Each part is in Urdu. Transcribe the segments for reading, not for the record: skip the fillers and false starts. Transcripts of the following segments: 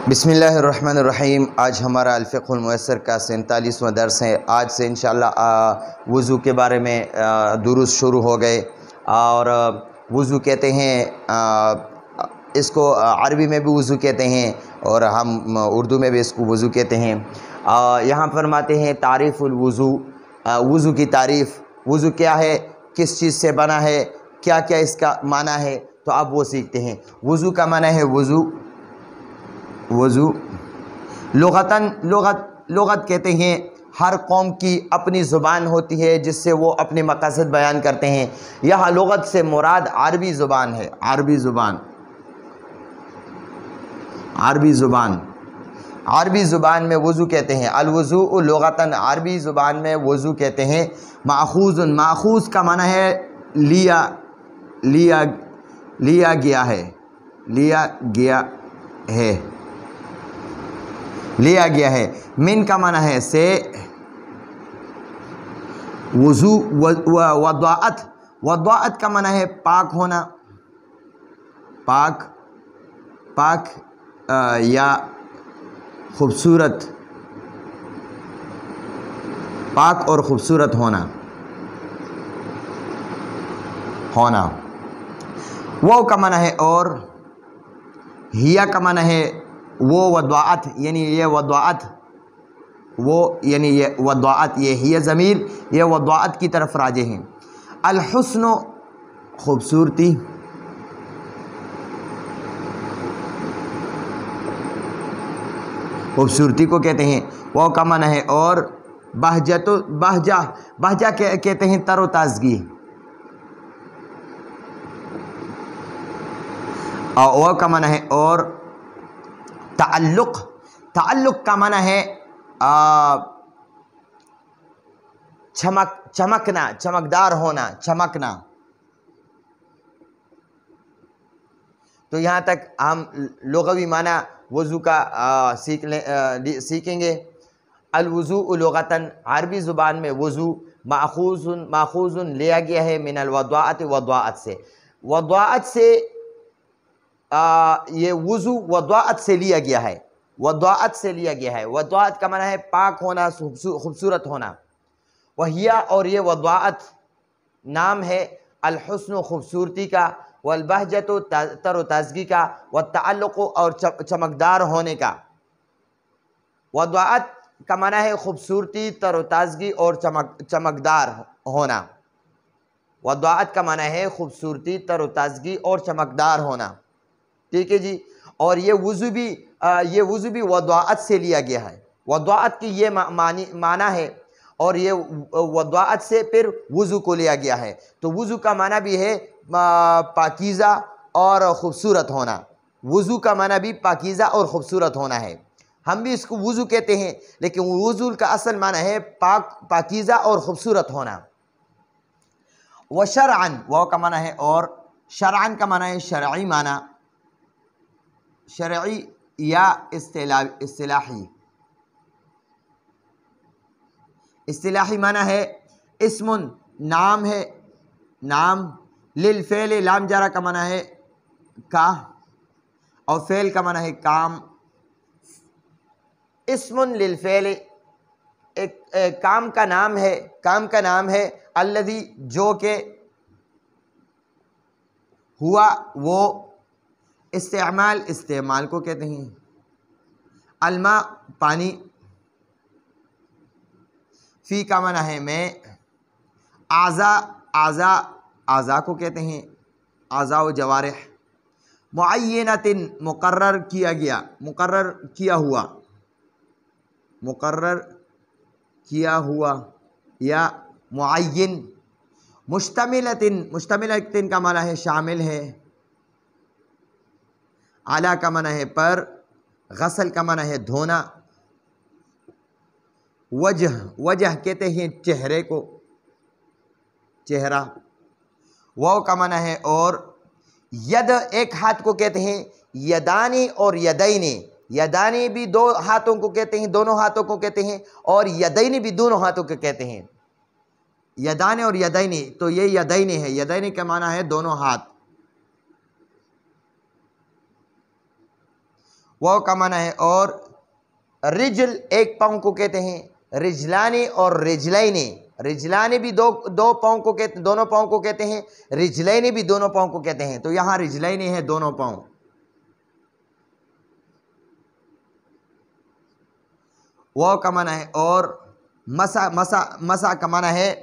بسم اللہ الرحمن الرحیم۔ آج ہمارا الفقہ الميسر کا 47واں درس ہے۔ آج سے انشاءاللہ وضو کے بارے میں دروس شروع ہو گئے، اور وضو کہتے ہیں اس کو عربی میں بھی وضو کہتے ہیں، اور ہم اردو میں بھی اس کو وضو کہتے ہیں۔ یہاں فرماتے ہیں تعریف الوضو، وضو کی تعریف، وضو کیا ہے، کس چیز سے بنا ہے، کیا کیا اس کا معنی ہے، تو اب وہ سیکھتے ہیں۔ وضو کا معنی ہے وضو لغت کہتے ہیں ہر قوم کی اپنی زبان ہوتی ہے جس سے وہ اپنے مقاصد بیان کرتے ہیں۔ یہاں لغت سے مراد عربی زبان ہے، عربی زبان میں وضو کہتے ہیں۔ الوضوء لغتاً عربی زبان میں وضو کہتے ہیں۔ ماخوذ کا معنی ہے لیا گیا ہے۔ من کا معنی ہے سے۔ وضو وضاعت کا معنی ہے پاک ہونا، پاک یا خوبصورت، پاک اور خوبصورت ہونا۔ وہ کا معنی ہے اور، ہیا کا معنی ہے وہ، وضاعت یعنی یہ وضاعت، یہ ہی ضمیر یہ وضاعت کی طرف راجع ہیں۔ الحسن خوبصورتی، خوبصورتی کو کہتے ہیں۔ وہ کا معنی ہے اور، بہجہ کہتے ہیں تر و تازگی، وہ کا معنی ہے اور۔ تعلق کا معنی ہے چمکنا، چمکدار ہونا، چمکنا۔ تو یہاں تک ہم لغوی معنی وضو کا سیکھیں گے۔ الوضوء لغتاً عربی زبان میں وضو ماخوذ لیا گیا ہے من الوضاعت، وضاعت سے۔ وضاعت سے یہ وضو وضاعت سے لیا گیا ہے، وضاعت کا معنی ہے پاک ہونا، خوبصورت ہونا۔ وہیا اور یہ وضاعت نام ہے الحسن خوبصورتی کا، والبہجۃ تر و تازگی کا، والتعلق اور چمکدار ہونے کا۔ وضاعت کا معنی ہے خوبصورتی، تر و تازگی اور چمکدار ہونا۔ وضاعت کا معنی ہے خوبصورتی، تر و تازگی اور چمکدار ہونا، ٹھیک ہے جی۔ اور یہ وضو بھی وضاعت سے لیا گیا ہے، وضاعت کی یہ معنی ہے، اور یہ وضاعت سے پھر وضو کو لیا گیا ہے۔ تو وضو کا معنی بھی ہے پاکیزہ اور خوبصورت ہونا، وضو کا معنی بھی پاکیزہ اور خوبصورت ہونا ہے۔ ہم بھی اس کو وضو کہتے ہیں، لیکن وضو کا اصل معنی ہے پاکیزہ اور خوبصورت ہونا۔ وشرعاً وہ کا معنی ہے اور، شرعاً کا معنی ہے شرعی معنی، شرعی یا اصطلاحی معنی ہے اسم نام ہے، نام، للفعل لام جارہ کا معنی ہے کا، اور فعل کا معنی ہے کام۔ اسم للفعل ایک کام کا نام ہے، الذی جو کہ، ہوا وہ، استعمال کو کہتے ہیں۔ الماء پانی، فی کا معنی ہے میں، اعضاء کو کہتے ہیں، اعضاء و جوارح۔ معینۃ مقرر کیا ہوا یا معین۔ مشتملۃ کا معنی ہے شامل ہے۔ اعلیٰ کا معنی ہے پر، غسل کا معنی ہے دھونا۔ وجہ کہتے ہیں چہرے کو، چہرہ۔ واو کا معنی ہے اور، ید ایک ہاتھ کو کہتے ہیں یدانی اور یدینی، یدانی بھی دو ہاتھوں کو کہتے ہیں، دونوں ہاتھوں کو کہتے ہیں، اور یدینی بھی دونوں ہاتھوں کو کہتے ہیں۔ یدان اور یدینی، تو یہ یدینی ہے، یدینی کا معنی ہے دونوں ہاتھ۔ واو کا معنی ہے اور، رجل ایک پاؤں کو کہتے ہیں، رجلانی اور رجلینی، رجلانی بھی دو پاؤں کو کہتے، دونوں پاؤں کو کہتے ہیں، رجلینی بھی دونوں پاؤں کو کہتے ہیں، تو یہاں رجلینی ہے دونوں پاؤں۔ واو کا معنی ہے اور، مسا مسا مسا کا معنی ہے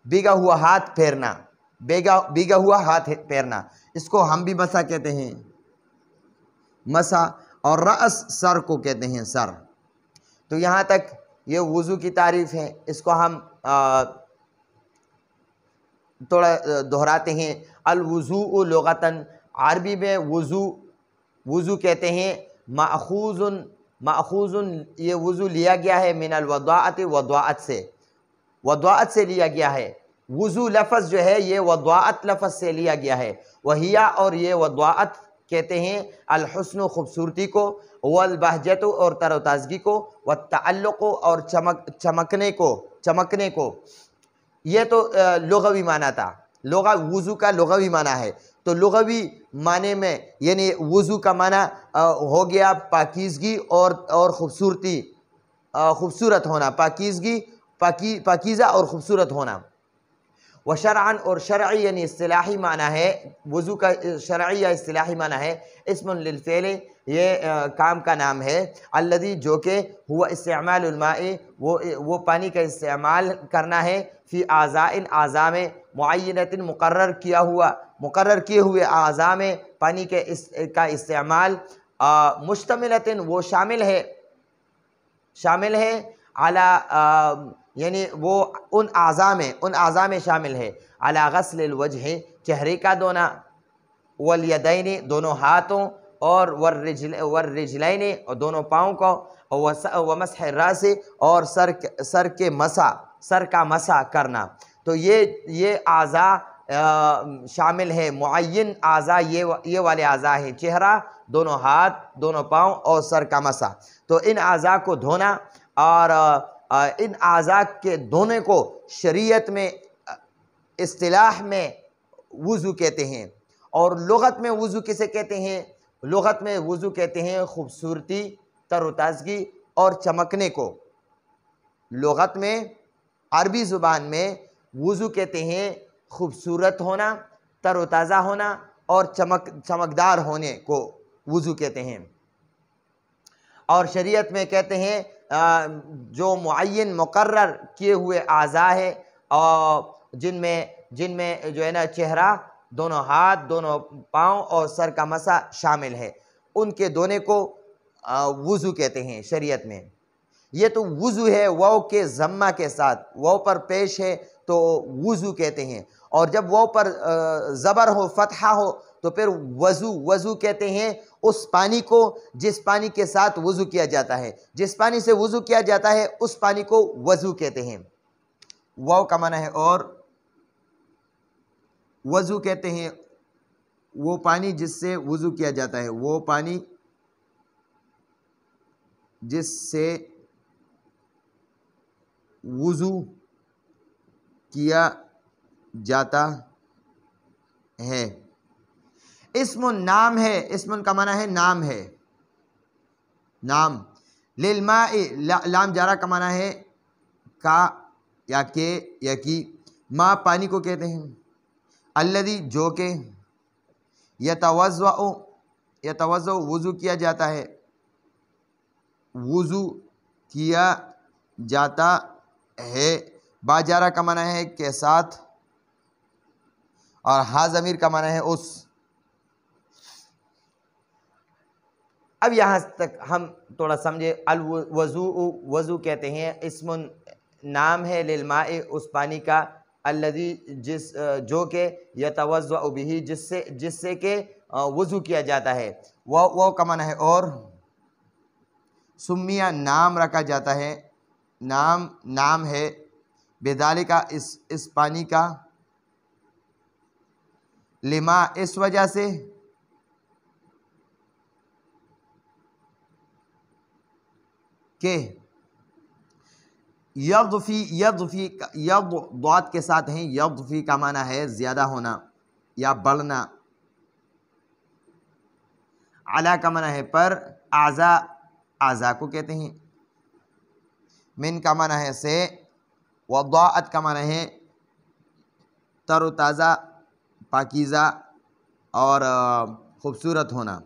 بھیگا ہوا ہاتھ پھیرنا، بھیگا ہوا ہاتھ پھیرنا، اس کو ہم بھی مسا کہتے ہیں، مسا۔ اور رأس سر کو کہتے ہیں، سر۔ تو یہاں تک یہ وضو کی تعریف ہے، اس کو ہم تھوڑا دہراتے ہیں۔ الوضوء لغتاً، عربی میں وضو کہتے ہیں، ماخوذ یہ وضو لیا گیا ہے من الوضاعت، وضاعت سے لیا گیا ہے۔ وضو لفظ جو ہے یہ وضاعت لفظ سے لیا گیا ہے۔ وہیا اور یہ وضاعت کہتے ہیں الحسن خوبصورتی کو، والبہجت اور تر و تازگی کو، والتعلق اور چمکنے کو۔ یہ تو لغوی معنی تھا، وضو کا لغوی معنی ہے۔ تو لغوی معنی میں یعنی وضو کا معنی ہو گیا پاکیزگی اور خوبصورتی، خوبصورت ہونا، پاکیزہ اور خوبصورت ہونا۔ وشرعاً اور شرعی یعنی اصطلاحی معنی ہے، وضو کا شرعی یا اصطلاحی معنی ہے اسم للفعل، یہ کام کا نام ہے، الذی جو کہ ہوا استعمال الماء، وہ پانی کا استعمال کرنا ہے، فی اعضاء اعضاء میں، معینۃ مقرر کیے ہوئے اعضاء میں پانی کا استعمال، مشتملۃ وہ شامل ہے علی یعنی وہ ان اعضاء میں شامل ہے، علی غسل الوجہ چہرے کا دھونا، والیدین دونوں ہاتھوں، اور والرجلین اور دونوں پاؤں کو، ومسح الراس اور سر کا مسح کرنا۔ تو یہ اعضاء شامل ہے، معین اعضاء یہ والے اعضاء ہیں، چہرہ، دونوں ہاتھ، دونوں پاؤں اور سر کا مسح۔ تو ان اعضاء کو دھونا، اور ان اعضاء کے دھونے کو شریعت میں اصطلاح میں وضو کہتے ہیں۔ اور لغت میں وضو کسے کہتے ہیں؟ لغت میں وضو کہتے ہیں خوبصورتی، تر و تازگی اور چمکنے کو۔ لغت میں، عربی زبان میں وضو کہتے ہیں خوبصورت ہونا، تر و تازہ ہونا اور چمکدار ہونے کو وضو کہتے ہیں۔ اور شریعت میں کہتے ہیں جو معین مقرر کیے ہوئے اعضاء ہے، اور جن میں جو ہے نا چہرہ، دونوں ہاتھ، دونوں پاؤں اور سر کا مسح شامل ہے، ان کے دھونے کو وضو کہتے ہیں شریعت میں۔ یہ تو وضو ہے واو کے ضمہ کے ساتھ، واو پر پیش ہے تو وضو کہتے ہیں، اور جب واو پر زبر ہو، فتحہ ہو، تو پھر وضو کہتے ہیں اس پانی کو جس پانی کے ساتھ وضو کیا جاتا ہے، جس پانی سے وضو کیا جاتا ہے اس پانی کو وضو کہتے ہیں۔ واو کا معنی ہے اور، وضو کہتے ہیں وہ پانی جس سے وضو کیا جاتا ہے، وہ پانی جس سے وضو کیا جاتا ہے۔ اسم نام ہے، اسم کا معنی ہے نام ہے، نام۔ للماء لام جارہ کا معنی ہے کا یا کے یا کی، ماء پانی کو کہتے ہیں، الذی جو کہ، یتوضأ وضو کیا جاتا ہے، وضو کیا جاتا ہے، با جارہ کا معنی ہے کے ساتھ، اور ہا ضمیر کا معنی ہے اس۔ اب یہاں تک ہم تھوڑا سمجھے۔ الوضوء وضو کہتے ہیں، اسم نام ہے، للماء اس پانی کا، الذی جو کہ، یتوضأ بہ جس سے کہ وضو کیا جاتا ہے، وہ کا معنی ہے اور، سمیہ نام رکھا جاتا ہے، نام ہے، بذالک اس پانی کا، لما اس وجہ سے، کہ یضفی ضاد کے ساتھ ہیں، یضفی کا معنی ہے زیادہ ہونا یا بڑھنا، علا کا معنی ہے پر، اعضا اعضا کو کہتے ہیں، من کا معنی ہے سے، وضاعت کا معنی ہے تر و تازہ، پاکیزہ اور خوبصورت ہونا۔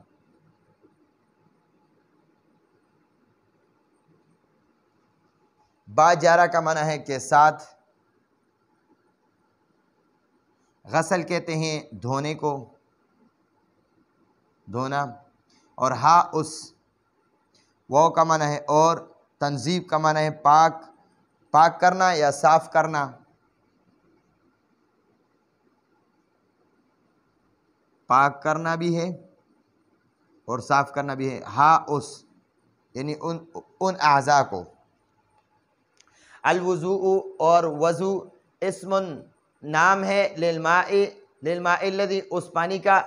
با جارہ کا معنی ہے کے ساتھ، غسل کہتے ہیں دھونے کو، دھونا، اور ہا اس، وہ کا معنی ہے اور، تنظیف کا معنی ہے پاک، پاک کرنا یا صاف کرنا، پاک کرنا بھی ہے اور صاف کرنا بھی ہے، ہا اس یعنی ان اعضاء کو۔ الوضوء اور وضو اسم نام ہے، للماء الذی اس پانی کا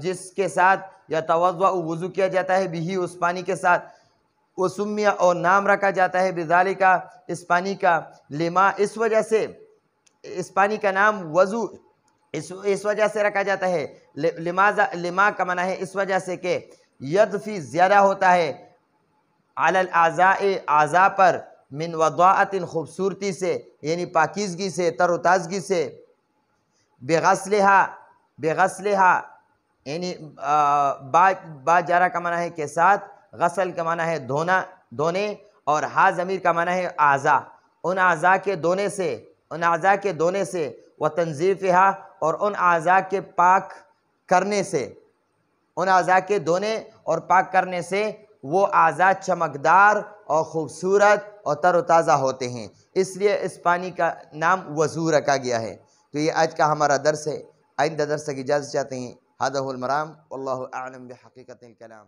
جس کے ساتھ یتوضأ وضو کیا جاتا ہے، بھی اس پانی کے ساتھ، وسمیہ اور نام رکھا جاتا ہے، بذالک اس پانی کا، لما اس وجہ سے، اس پانی کا نام وضو اس وجہ سے رکھا جاتا ہے، لما کا معنی ہے اس وجہ سے کہ یدفی زیادہ ہوتا ہے، علی الاعضاء اعضاء پر، من وضاعت خوبصورتی سے یعنی پاکیزگی سے، تر و تازگی سے، بغسلہا یعنی با جارہ کا معنی ہے کے ساتھ، غسل کا معنی ہے دھونا، دھونے، اور ہا ضمیر کا معنی ہے اعضاء، ان اعضاء کے دھونے سے، ان اعضاء کے دھونے سے، وتنظیفہا اور ان اعضاء کے پاک کرنے سے، ان اعضاء کے دھونے اور پاک کرنے سے وہ اعضاء چمکدار اور خوبصورت اور تر و تازہ ہوتے ہیں، اس لیے اس پانی کا نام وضو رکھا گیا ہے۔ تو یہ آج کا ہمارا درس ہے، آئندہ درس کی اجازت چاہتے ہیں۔ ھذا ھو المرام واللہ اعلم بحقیقت الکلام۔